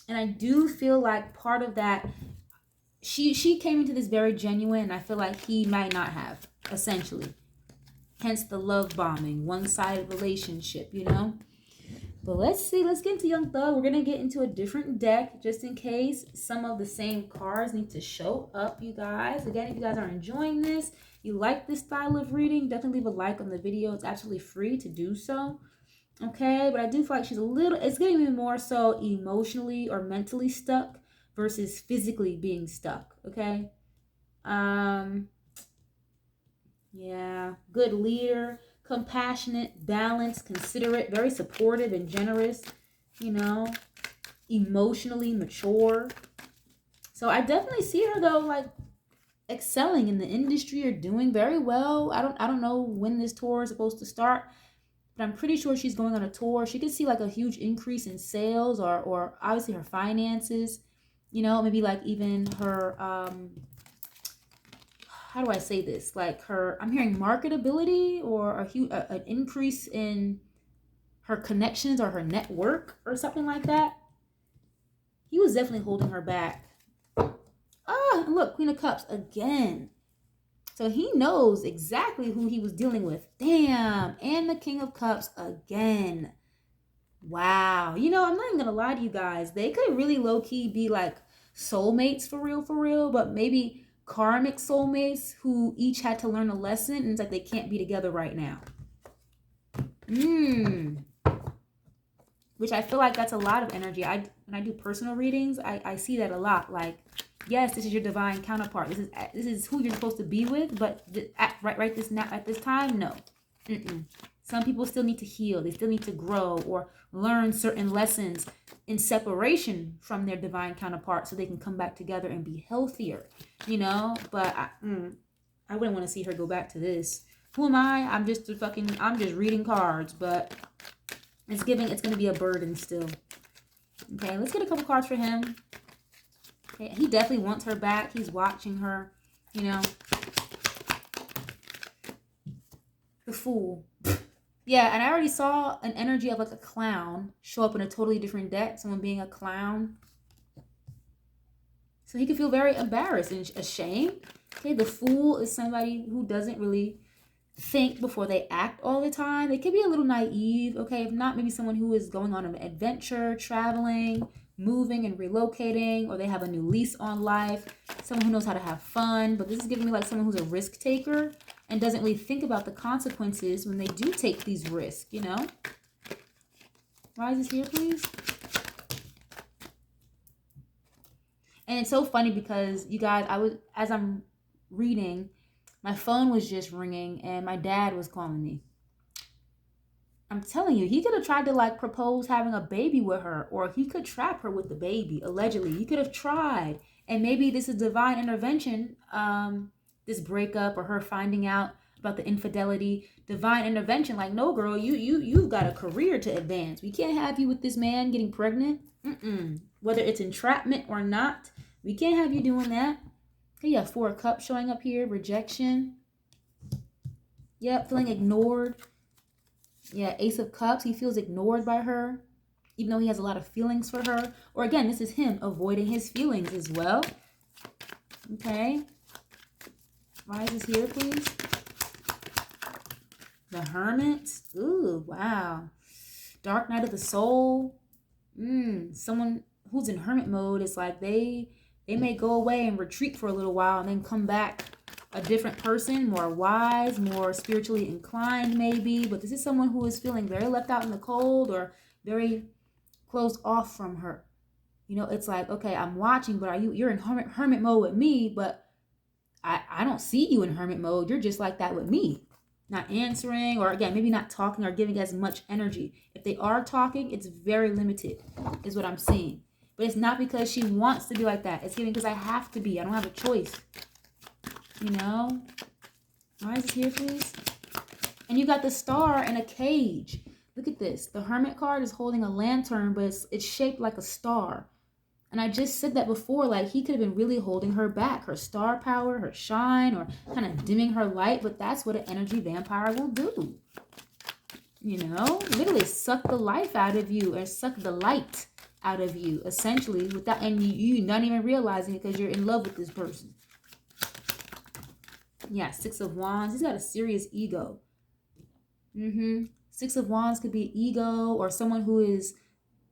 Speaker 1: And I do feel like part of that, she came into this very genuine, and I feel like he might not have, essentially. Hence the love bombing, one-sided relationship, But let's see. Let's get into Young Thug. We're going to get into a different deck just in case some of the same cards need to show up, you guys. Again, if you guys are enjoying this, you like this style of reading, definitely leave a like on the video. It's absolutely free to do so. Okay, but I do feel like it's getting me more so emotionally or mentally stuck versus physically being stuck, okay? Yeah, good leader, compassionate, balanced, considerate, very supportive and generous, emotionally mature. So I definitely see her though, like excelling in the industry or doing very well. I don't know when this tour is supposed to start, but I'm pretty sure she's going on a tour. She could see like a huge increase in sales or obviously her finances. You know, maybe like even her, how do I say this? Like her, I'm hearing marketability or an increase in her connections or her network or something like that. He was definitely holding her back. Ah, look, Queen of Cups again. So he knows exactly who he was dealing with. Damn. And the King of Cups again. Wow. You know, I'm not even going to lie to you guys. They could really low-key be like soulmates for real, but maybe karmic soulmates who each had to learn a lesson and it's like they can't be together right now. Which I feel like that's a lot of energy. When I do personal readings, I see that a lot. Like, yes, this is your divine counterpart. This is who you're supposed to be with, but at this time, no. Some people still need to heal. They still need to grow or learn certain lessons in separation from their divine counterpart so they can come back together and be healthier, you know? But I wouldn't want to see her go back to this. Who am I? I'm just reading cards, but it's going to be a burden still. Okay, let's get a couple cards for him. Okay, he definitely wants her back. He's watching her, you know. The Fool. Yeah, and I already saw an energy of like a clown show up in a totally different deck. Someone being a clown. So he could feel very embarrassed and ashamed. Okay, the Fool is somebody who doesn't really think before they act all the time. They could be a little naive. Okay, if not, maybe someone who is going on an adventure, traveling, moving and relocating, or they have a new lease on life. Someone who knows how to have fun. But this is giving me like someone who's a risk taker and doesn't really think about the consequences when they do take these risks, you know? Why is this here, please? And it's so funny because you guys, as I'm reading, my phone was just ringing and my dad was calling me. I'm telling you, he could have tried to like propose having a baby with her, or he could trap her with the baby, allegedly. He could have tried. And maybe this is divine intervention, this breakup or her finding out about the infidelity, divine intervention. Like, no, girl, you've got a career to advance. We can't have you with this man getting pregnant. Whether it's entrapment or not, we can't have you doing that. Okay, you have 4 of Cups showing up here. Rejection. Yep, feeling ignored. Yeah, Ace of Cups. He feels ignored by her, even though he has a lot of feelings for her. Or again, this is him avoiding his feelings as well. Okay. Why is this here, please? The Hermit. Ooh, wow. Dark Night of the Soul. Someone who's in hermit mode is like they may go away and retreat for a little while and then come back a different person, more wise, more spiritually inclined maybe. But this is someone who is feeling very left out in the cold or very closed off from her. You know, it's like, okay, I'm watching, but you're in hermit mode with me, but I don't see you in hermit mode. You're just like that with me. Not answering, or again, maybe not talking or giving as much energy. If they are talking, it's very limited, is what I'm seeing. But it's not because she wants to be like that. It's giving because I have to be. I don't have a choice. You know? Why is this here, please? And you got the Star in a cage. Look at this. The Hermit card is holding a lantern, but it's shaped like a star. And I just said that before, like he could have been really holding her back, her star power, her shine, or kind of dimming her light. But that's what an energy vampire will do. You know, literally suck the life out of you, or suck the light out of you, essentially, without, and you not even realizing it because you're in love with this person. Yeah, 6 of Wands. He's got a serious ego. 6 of Wands could be ego or someone who is,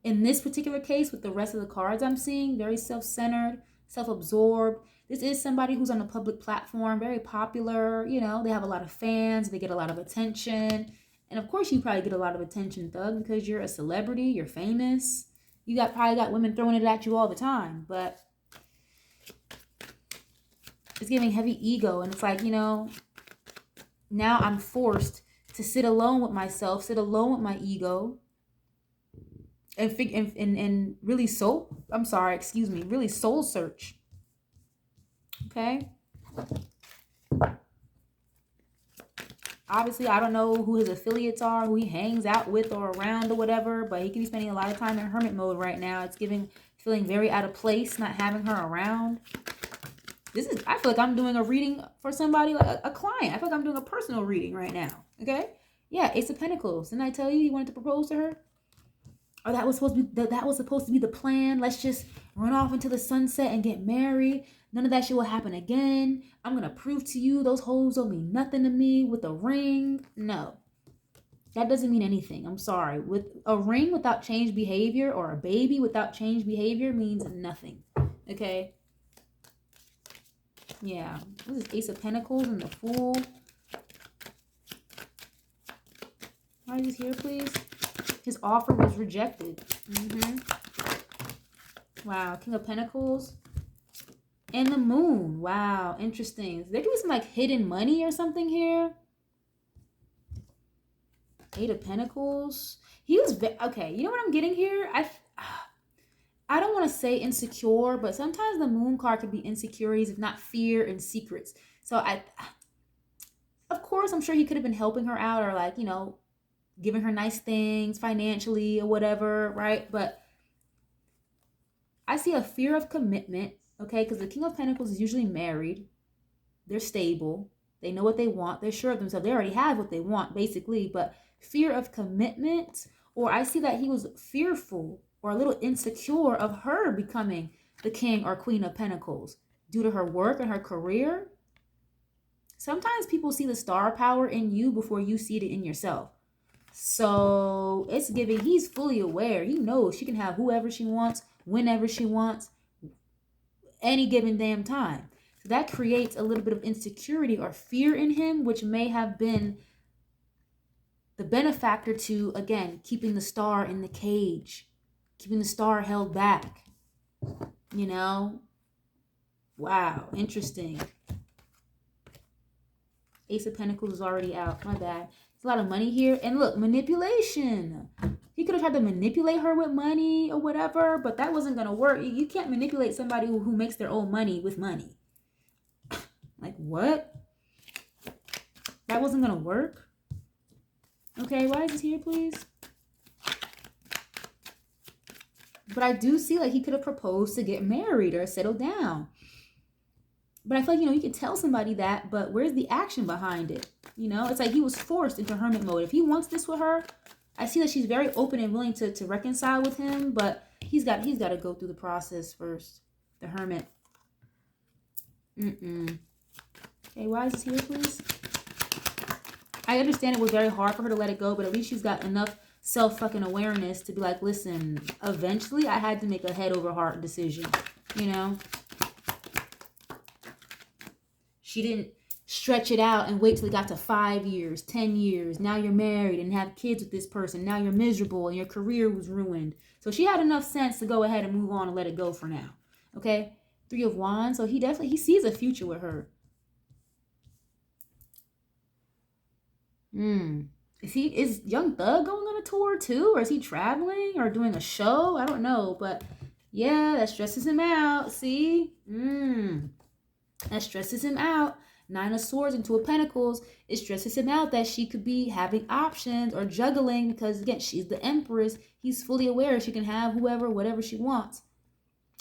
Speaker 1: in this particular case, with the rest of the cards I'm seeing, very self-centered, self-absorbed. This is somebody who's on a public platform, very popular. You know, they have a lot of fans. They get a lot of attention. And of course, you probably get a lot of attention, Thug, because you're a celebrity. You're famous. You probably got women throwing it at you all the time. But it's giving heavy ego. And it's like, you know, now I'm forced to sit alone with myself, sit alone with my ego. And really really soul search. Okay. Obviously, I don't know who his affiliates are, who he hangs out with or around or whatever, but he could be spending a lot of time in hermit mode right now. It's giving feeling very out of place, not having her around. I feel like I'm doing a reading for somebody, like a client. I feel like I'm doing a personal reading right now. Okay? Yeah, Ace of Pentacles. Didn't I tell you he wanted to propose to her? Or that was supposed to be the plan. Let's just run off into the sunset and get married. None of that shit will happen again. I'm gonna prove to you those hoes don't mean nothing to me with a ring. No. That doesn't mean anything. I'm sorry. With a ring without changed behavior or a baby without changed behavior means nothing. Okay? Yeah. This is Ace of Pentacles and the Fool. Why is he here, please? His offer was rejected. Wow. King of Pentacles. And the Moon. Wow. Interesting. There could be some like hidden money or something here. Eight of Pentacles. He was okay. You know what I'm getting here? I don't want to say insecure, but sometimes the Moon card could be insecurities, if not fear and secrets. So of course, I'm sure he could have been helping her out or like, you know, giving her nice things financially or whatever, right? But I see a fear of commitment, okay? Because the King of Pentacles is usually married. They're stable. They know what they want. They're sure of themselves. They already have what they want, basically. But fear of commitment, or I see that he was fearful or a little insecure of her becoming the King or Queen of Pentacles due to her work and her career. Sometimes people see the star power in you before you see it in yourself. So it's giving, he's fully aware. He knows she can have whoever she wants, whenever she wants, any given damn time. So that creates a little bit of insecurity or fear in him, which may have been the benefactor to, again, keeping the star in the cage, keeping the star held back. You know? Wow, interesting. Ace of Pentacles is already out. My bad. There's a lot of money here. And look, manipulation. He could have tried to manipulate her with money or whatever, but that wasn't going to work. You can't manipulate somebody who makes their own money with money. Like, what? That wasn't going to work? Okay, why is this here, please? But I do see like he could have proposed to get married or settle down. But I feel like, you know, you can tell somebody that, but where's the action behind it? You know, it's like he was forced into hermit mode. If he wants this with her, I see that she's very open and willing to reconcile with him, but he's got to go through the process first. The hermit. Okay, why is this here, please? I understand it was very hard for her to let it go, but at least she's got enough self-fucking awareness to be like, listen, eventually I had to make a head over heart decision, you know? She didn't stretch it out and wait till it got to 5 years, 10 years. Now you're married and have kids with this person. Now you're miserable and your career was ruined. So she had enough sense to go ahead and move on and let it go for now. Okay? 3 of Wands. So he sees a future with her. Is Young Thug going on a tour too? Or is he traveling or doing a show? I don't know. But yeah, that stresses him out. See? That stresses him out. 9 of Swords and 2 of Pentacles. It stresses him out that she could be having options or juggling because, again, she's the Empress. He's fully aware she can have whoever, whatever she wants.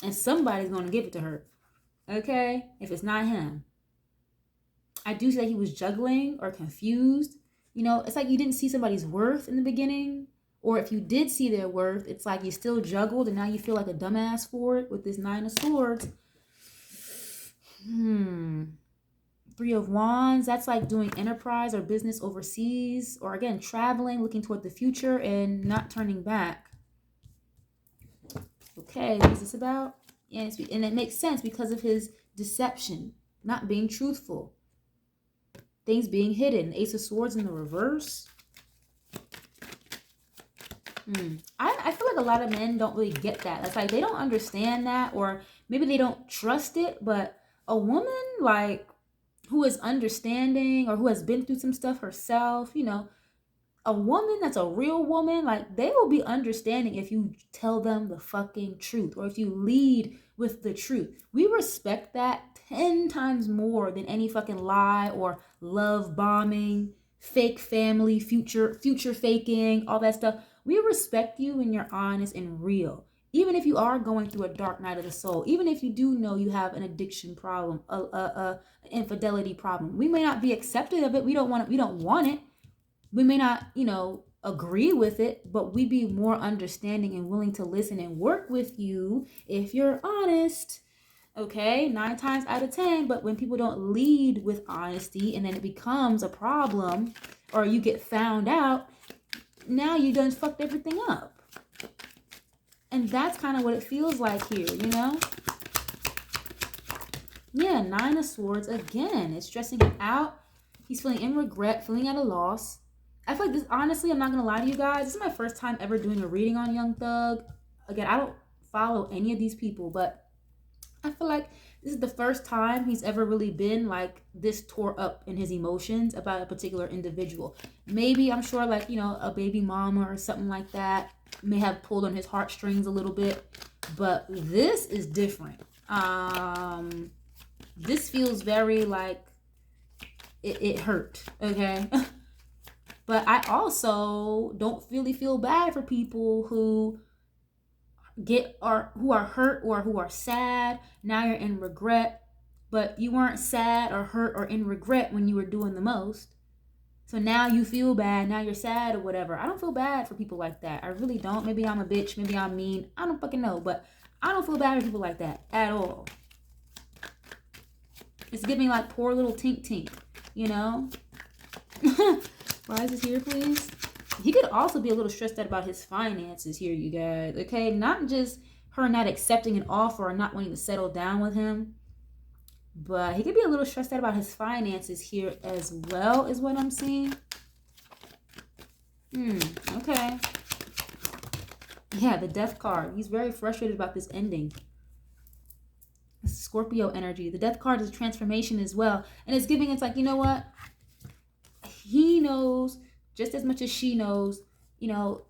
Speaker 1: And somebody's going to give it to her. Okay? If it's not him. I do see that he was juggling or confused. You know, it's like you didn't see somebody's worth in the beginning. Or if you did see their worth, it's like you still juggled and now you feel like a dumbass for it with this 9 of Swords. 3 of Wands, that's like doing enterprise or business overseas, or again, traveling, looking toward the future and not turning back. Okay, what is this about? And it makes sense because of his deception, not being truthful, things being hidden. Ace of Swords in the reverse. I feel like a lot of men don't really get that. That's like they don't understand that, or maybe they don't trust it, but a woman like who is understanding or who has been through some stuff herself, you know, a woman that's a real woman, like they will be understanding if you tell them the fucking truth or if you lead with the truth. We respect that 10 times more than any fucking lie or love bombing, fake family, future faking, all that stuff. We respect you when you're honest and real. even if you are going through a dark night of the soul, even if you do know you have an addiction problem, a infidelity problem, we may not be accepted of it. We don't want it. We don't want it. We may not, agree with it, but we be more understanding and willing to listen and work with you if you're honest. Okay, 9 times out of 10. But when people don't lead with honesty and then it becomes a problem or you get found out, now you done fucked everything up. And that's kind of what it feels like here, Yeah, 9 of Swords again. It's stressing him out. He's feeling in regret, feeling at a loss. I feel like this, honestly, I'm not going to lie to you guys. This is my first time ever doing a reading on Young Thug. Again, I don't follow any of these people, but I feel like this is the first time he's ever really been like this tore up in his emotions about a particular individual. Maybe, I'm sure, like, a baby mama or something like that may have pulled on his heartstrings a little bit, but this is different. This feels very like it hurt, okay? But I also don't really feel bad for people who who are hurt or who are sad. Now you're in regret, but you weren't sad or hurt or in regret when you were doing the most. So now you feel bad. Now you're sad or whatever. I don't feel bad for people like that. I really don't. Maybe I'm a bitch. Maybe I'm mean. I don't fucking know. But I don't feel bad for people like that at all. It's giving like poor little Tink Tink, Why is this here, please? He could also be a little stressed out about his finances here, you guys. Okay? Not just her not accepting an offer or not wanting to settle down with him. But he could be a little stressed out about his finances here as well, is what I'm seeing. Okay. Yeah, the Death card. He's very frustrated about this ending. It's Scorpio energy. The Death card is transformation as well. And it's giving, it's like, you know what? He knows just as much as she knows,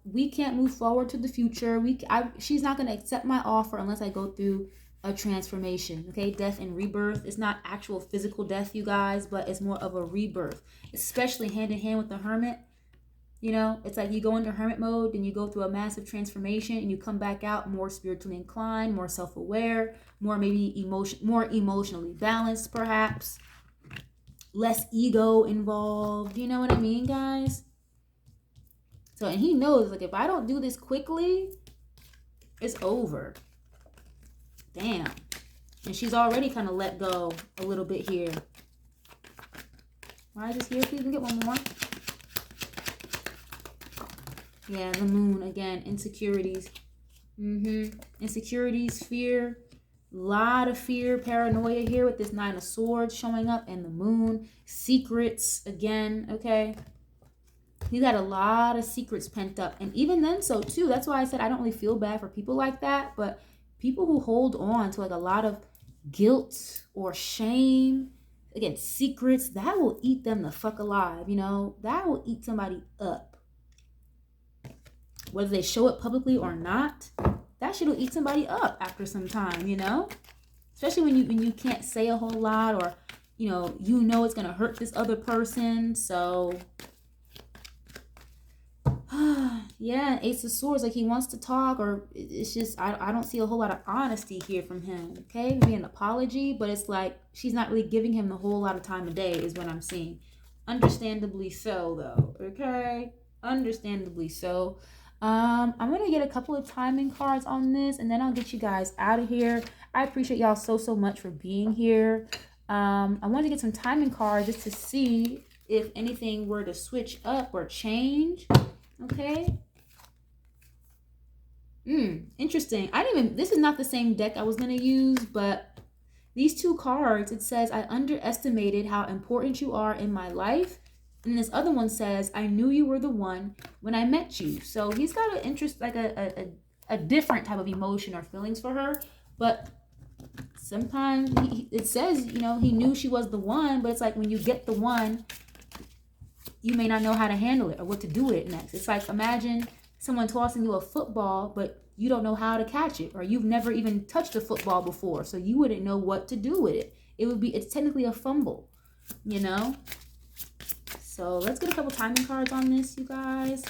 Speaker 1: we can't move forward to the future. She's not going to accept my offer unless I go through a transformation. Okay, death and rebirth. It's not actual physical death, you guys, but it's more of a rebirth, especially hand in hand with the Hermit. It's like you go into hermit mode, then you go through a massive transformation and you come back out more spiritually inclined, more self-aware, more emotionally balanced, perhaps. Less ego involved. You know what I mean, guys? So, and he knows, like, if I don't do this quickly, it's over. Damn. And she's already kind of let go a little bit here. Why is this here? Please, we get one more. Yeah, the Moon again. Insecurities. Insecurities, fear. A lot of fear, paranoia here with this 9 of Swords showing up and the Moon. Secrets again, okay? He got a lot of secrets pent up. And even then so too, that's why I said I don't really feel bad for people like that. But people who hold on to like a lot of guilt or shame, again, secrets, that will eat them the fuck alive, That will eat somebody up. Whether they show it publicly or not, that shit will eat somebody up after some time, Especially when you can't say a whole lot or, it's going to hurt this other person. So, yeah, Ace of Swords, like he wants to talk, or it's just, I don't see a whole lot of honesty here from him, okay? Maybe an apology, but it's like she's not really giving him the whole lot of time of day is what I'm seeing. Understandably so, though, okay? Understandably so. I'm going to get a couple of timing cards on this, and then I'll get you guys out of here. I appreciate y'all so much for being here. I wanted to get some timing cards just to see if anything were to switch up or change. Okay. Interesting. This is not the same deck I was going to use, but these 2 cards, it says, I underestimated how important you are in my life. And this other one says, I knew you were the one when I met you. So he's got an interest, like a different type of emotion or feelings for her. But sometimes it says, he knew she was the one, but it's like when you get the one, you may not know how to handle it or what to do with it next. It's like, imagine someone tossing you a football, but you don't know how to catch it, or you've never even touched a football before, so you wouldn't know what to do with it. It's technically a fumble, So let's get a couple timing cards on this, you guys,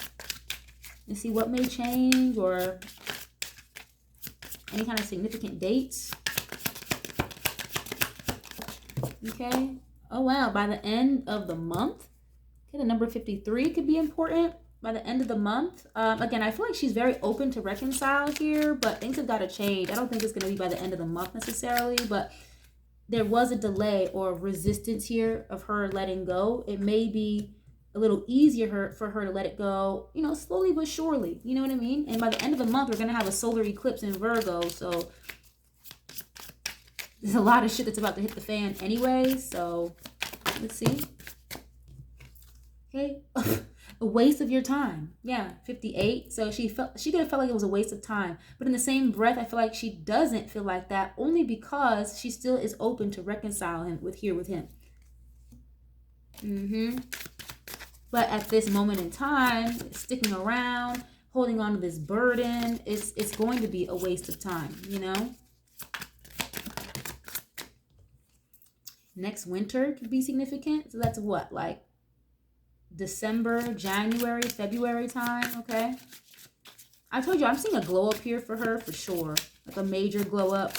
Speaker 1: and see what may change or Any kind of significant dates? Okay. Oh, wow. By the end of the month. Okay, the number 53 could be important by the end of the month. Again, I feel like she's very open to reconcile here, but things have got to change. I don't think it's going to be by the end of the month necessarily, but there was a delay or resistance here of her letting go. It may be a little easier for her to let it go, you know, slowly but surely. You know what I mean? And by the end of the month, we're going to have a solar eclipse in Virgo. So there's a lot of shit that's about to hit the fan anyway. So let's see. Okay. A waste of your time. Yeah, 58. So she could have felt like it was a waste of time. But in the same breath, I feel like she doesn't feel like that only because she still is open to reconcile with him. But at this moment in time, sticking around, holding on to this burden, it's going to be a waste of time, you know? Next winter could be significant. So that's what, like December, January, February time, okay? I told you, I'm seeing a glow up here for her for sure. Like a major glow up.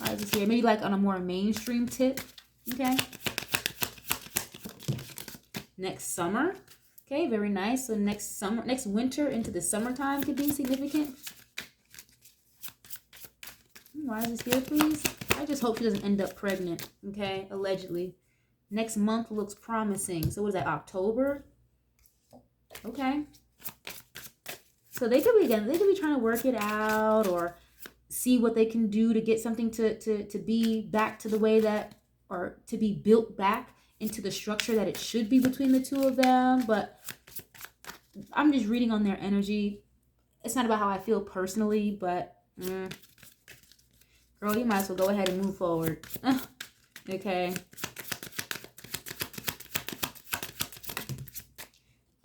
Speaker 1: I just here, maybe like on a more mainstream tip, okay? Next summer, okay, very nice. So next winter into the summertime could be significant. Why is this here, please? I just hope she doesn't end up pregnant, okay? Allegedly. Next month looks promising. So what is that, October? Okay. So they could be trying to work it out or see what they can do to get something to be back to the way that, or to be built back into the structure that it should be between the two of them. But I'm just reading on their energy. It's not about how I feel personally, but girl, you might as well go ahead and move forward. Okay.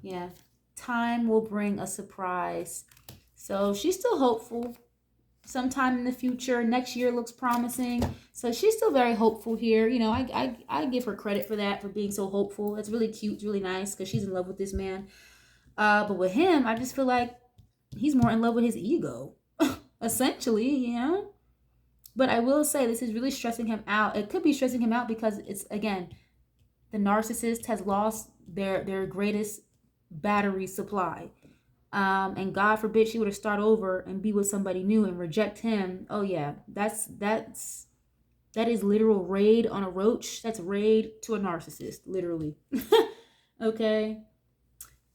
Speaker 1: Yeah. Time will bring a surprise. So she's still hopeful. Sometime in the future, next year looks promising. So she's still very hopeful here. You know, I give her credit for that, for being so hopeful. It's really cute. It's really nice because she's in love with this man. But with him, I just feel like he's more in love with his ego, essentially, you know. But I will say this is really stressing him out. It could be stressing him out because it's, again, the narcissist has lost their greatest battery supply. And God forbid she were to start over and be with somebody new and reject him. Oh yeah, that is literal raid on a roach. That's raid to a narcissist, literally. Okay.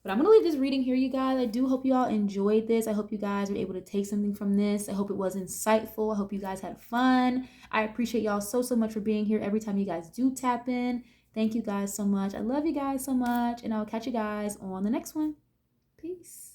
Speaker 1: But I'm going to leave this reading here, you guys. I do hope you all enjoyed this. I hope you guys were able to take something from this. I hope it was insightful. I hope you guys had fun. I appreciate y'all so much for being here every time you guys do tap in. Thank you guys so much. I love you guys so much. And I'll catch you guys on the next one. Peace.